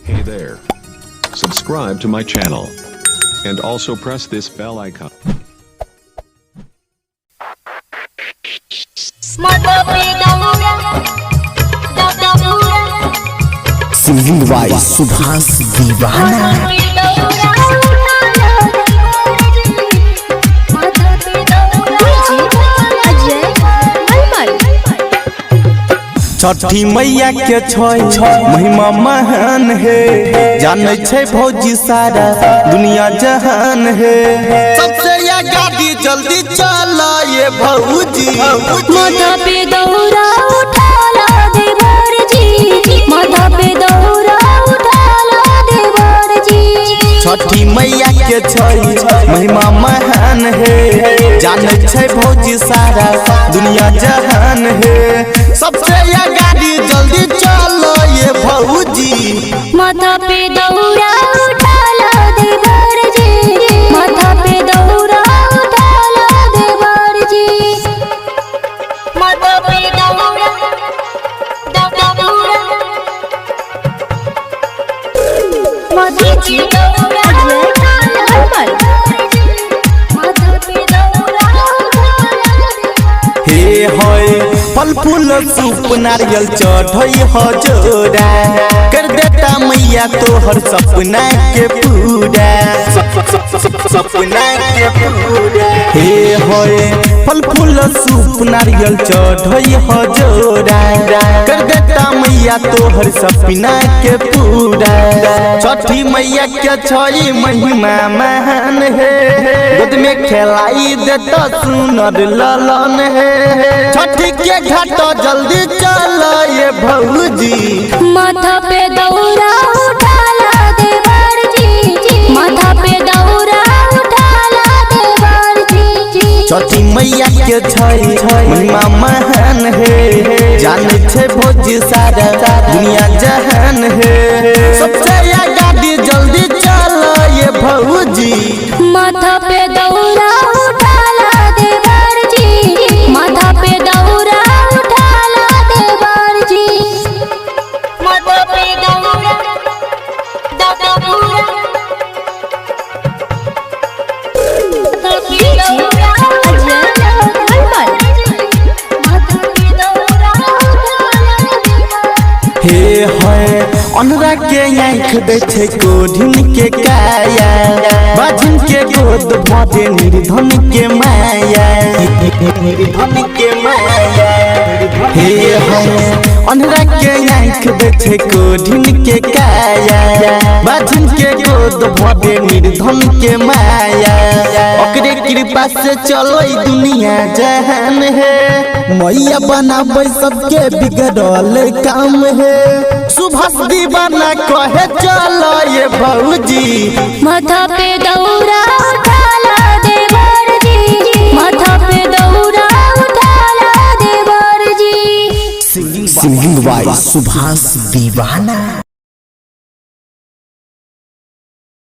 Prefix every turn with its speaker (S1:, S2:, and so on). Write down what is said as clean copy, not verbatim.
S1: Hey there. Subscribe to my channel. And also press this bell icon.
S2: Singing by Subhas Divana. छठी मैया के महिमा महान है, जाने छे भौजी सारा दुनिया जहान है। सबसे या गाड़ी जल्दी चला ये भौजी,
S3: माथा पे दौरा उठाला देवर जी, माथा पे दौरा उठाला देवर जी।
S2: छठी मैया के महिमा महान है, जाने छे भौजी सारा दुनिया जहान है। सबसे या गाड़ी जल्दी चलो ये भौजी,
S3: माथा पे दौरा उठाला देवर जी, माथा पे दौरा उठाला देवर जी। माथा पे दौरा माथा पे दौरा
S2: हे होय फल फूल सूप नारियल चढ़ई हजोरा, कर देता मैया तोहर सपना के पूरा, सपना के पूरा। हे होय फल फूल सूप नारियल चढ़ई हजोरा, कर देता मैया तोहर सपना के पूरा। छठी मैया के महिमा महान है, दूध में खिलाई देता सुनर ललन है। छठी के घाट जल्दी चलो ये भौजी,
S3: माथा पे दौरा उठाला देवर जी, माथा पे दौरा उठाला देवर जी।
S2: छठी मैया के महिमा महान है, जाने छे भौजी सारा दुनिया जहान है। सबसे या गाड़ी जल्दी चलो ये भौजी,
S3: माथा पे दौरा उठाला देवर जी, माथा पे दौरा उठाला देवर जी। माथा पे दौरा
S2: हे है अनरा के आँख देखे कोढ़िन के काया, बाझिन के गोद भरे निर्धन के माया, निर्धन के माया। हे है अनरा के आँख देखे कोढ़िन के काया, बाझिन के गोद भरे निर्धन के माया। ओकरे कृपा से चलो दुनिया जहान है, मैया बनाबे सबके बिगड़ल काम है। सुभाष दीवाना कहे चलो ये भौजी,
S3: माथा पे दौरा उठाला देवर जी, माथा पे दौरा उठाला देवर जी।
S2: सिंगिंग बाय सुभाष दीवाना।